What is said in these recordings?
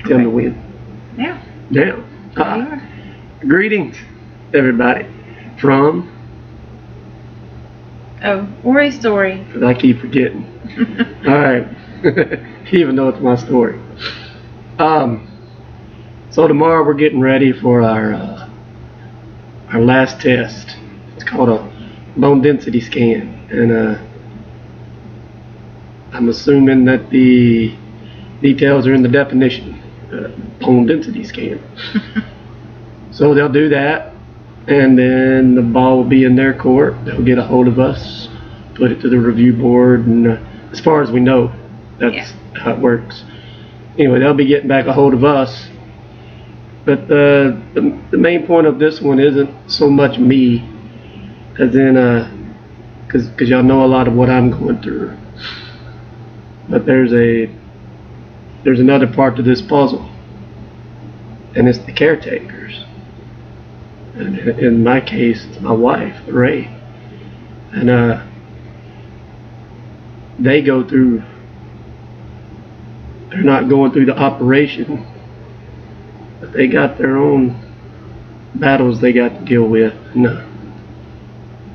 Tell me when. Yeah. Now, There you are. greetings, everybody, from, Oh, Ory story. because I keep forgetting. All right, even though it's my story. So tomorrow we're getting ready for our last test. It's called a bone density scan, and I'm assuming that the details are in the definition, bone density scan. So they'll do that, and then the ball will be in their court. They'll get a hold of us, put it to the review board, and as far as we know, that's how it works. Anyway, they'll be getting back a hold of us. But the main point of this one isn't so much me, as in, because y'all know a lot of what I'm going through. But there's another part to this puzzle, and it's the caretakers. And in my case, it's my wife, LaRae, and they go through. They're not going through the operation, but they got their own battles they got to deal with.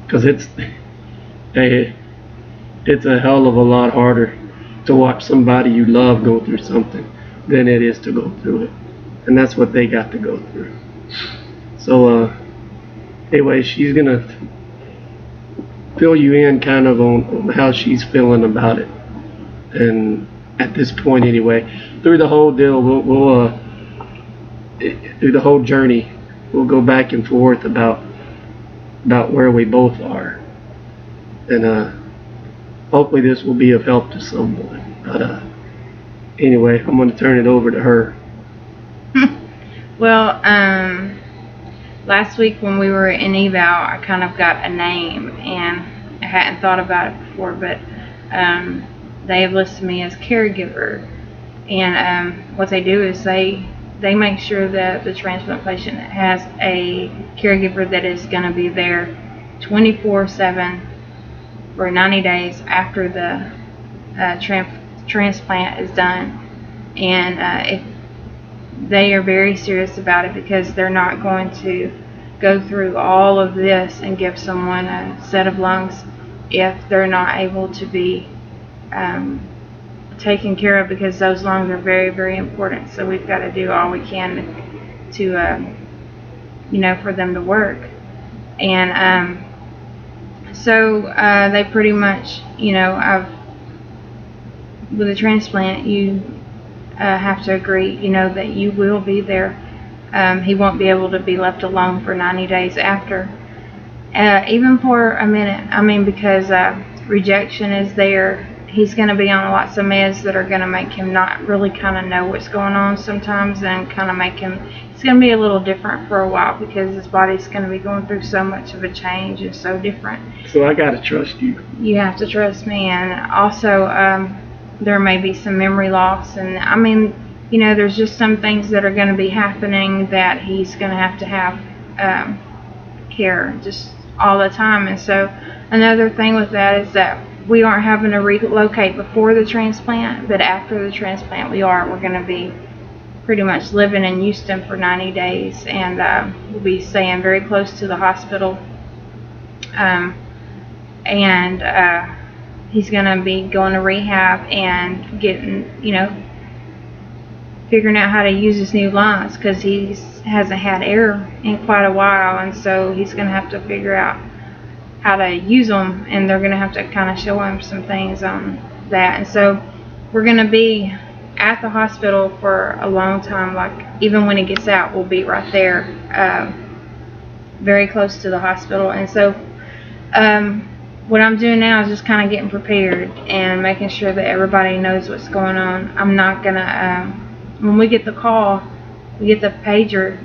Because it's a hell of a lot harder to watch somebody you love go through something than it is to go through it, and that's what they got to go through. So anyway, she's gonna fill you in kind of on how she's feeling about it, and at this point anyway, through the whole deal, we'll through the whole journey, we'll go back and forth about where we both are, and hopefully this will be of help to someone. But anyway, I'm going to turn it over to her. Well, last week when we were in eval, I kind of got a name, and I hadn't thought about it before, but they have listed me as caregiver, and what they do is they make sure that the transplant patient has a caregiver that is going to be there 24/7 for 90 days after the transplant is done. And they are very serious about it, because they're not going to go through all of this and give someone a set of lungs if they're not able to be taken care of, because those lungs are very, very important. So we've got to do all we can to for them to work. And so they pretty much, with a transplant, you have to agree, that you will be there. He won't be able to be left alone for 90 days after, even for a minute. I mean, because rejection is there. He's going to be on lots of meds that are going to make him not really kind of know what's going on sometimes, and kind of make him, it's going to be a little different for a while, because his body's going to be going through so much of a change and so different. So I got to trust you. You have to trust me. And also there may be some memory loss, and I mean, there's just some things that are going to be happening that he's going to have care just all the time. And so another thing with that is that we aren't having to relocate before the transplant, but after the transplant we're going to be pretty much living in Houston for 90 days, and we'll be staying very close to the hospital, and he's going to be going to rehab and getting, figuring out how to use his new lungs, because he hasn't had air in quite a while, and so he's going to have to figure out how to use them, and they're going to have to kind of show him some things on that. And so we're going to be at the hospital for a long time. Like, even when he gets out, we'll be right there, very close to the hospital. And so what I'm doing now is just kind of getting prepared and making sure that everybody knows what's going on. I'm not going to, when we get the call, we get the pager,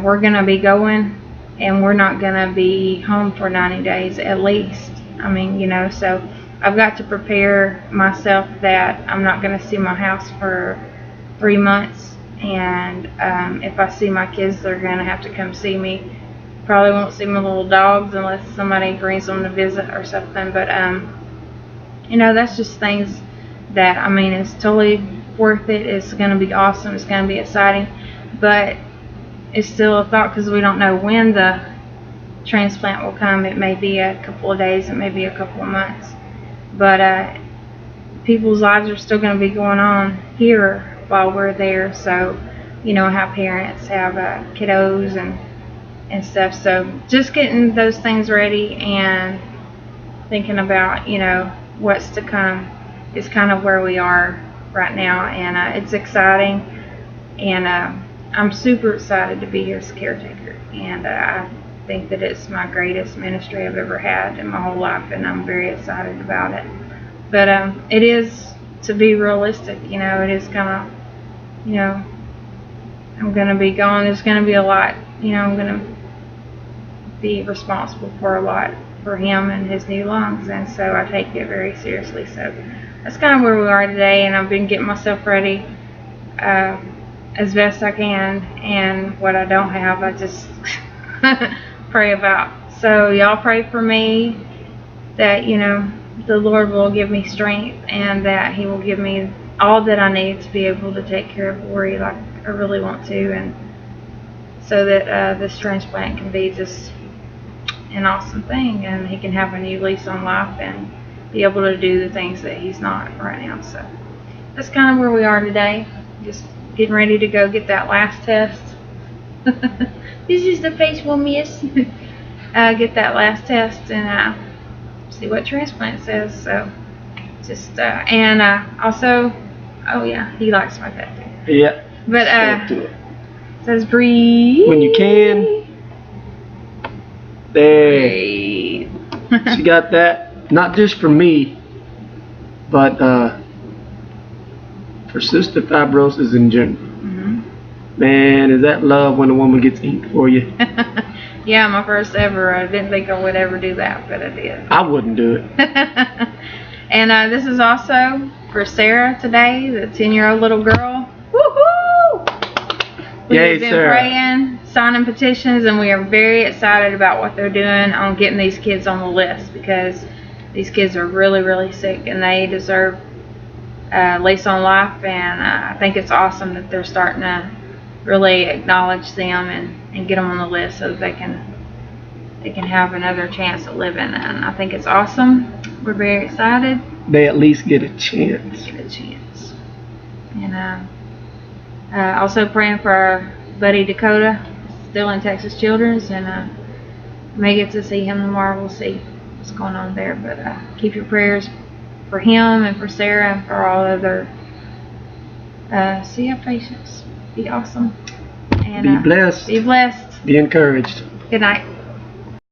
we're going to be going, and we're not going to be home for 90 days at least. I mean, so I've got to prepare myself that I'm not going to see my house for 3 months, and if I see my kids, they're going to have to come see me. Probably won't see my little dogs unless somebody brings them to visit or something, but that's just things that, I mean, it's totally worth it. It's going to be awesome. It's going to be exciting. But it's still a thought because we don't know when the transplant will come. It may be a couple of days. It may be a couple of months. But people's lives are still going to be going on here while we're there. So, you know how parents have kiddos and stuff. So just getting those things ready and thinking about, you know, what's to come is kind of where we are right now. And it's exciting. And I'm super excited to be here as a caretaker. And I think that it's my greatest ministry I've ever had in my whole life. And I'm very excited about it. But it is, to be realistic, you know, it is kind of, you know, I'm going to be gone. There's going to be a lot, you know, I'm going to be responsible for a lot for him and his new lungs. And so I take it very seriously. So that's kind of where we are today. And I've been getting myself ready as best I can. And what I don't have, I just pray about. So y'all pray for me that, you know, the Lord will give me strength and that he will give me all that I need to be able to take care of Ory like I really want to, and so that this transplant can be just an awesome thing and he can have a new lease on life and be able to do the things that he's not right now. So that's kind of where we are today. Just getting ready to go get that last test. This is the face we'll miss. Get that last test and see what transplant says. So just and also, oh yeah, he likes my pet too. Yeah. But it says breathe when you can. There. Breathe. She got that, not just for me, but for cystic fibrosis in general. Mm-hmm. Man, is that love when a woman gets inked for you? Yeah, my first ever. I didn't think I would ever do that, but I did. I wouldn't do it. And this is also for Sarah today, the 10-year-old little girl. Woohoo! We Yay, have been Sarah. praying, signing petitions, and we are very excited about what they're doing on getting these kids on the list, because these kids are really, really sick and they deserve lease on life. And I think it's awesome that they're starting to really acknowledge them and get them on the list so that they can have another chance at living. And I think it's awesome. We're very excited. They at least get a chance. Get a chance. And also praying for our buddy Dakota, still in Texas Children's, and may get to see him tomorrow. We'll see what's going on there. But keep your prayers for him and for Sarah and for all other CF patients. Be awesome. And Be blessed. Be blessed. Be encouraged. Good night.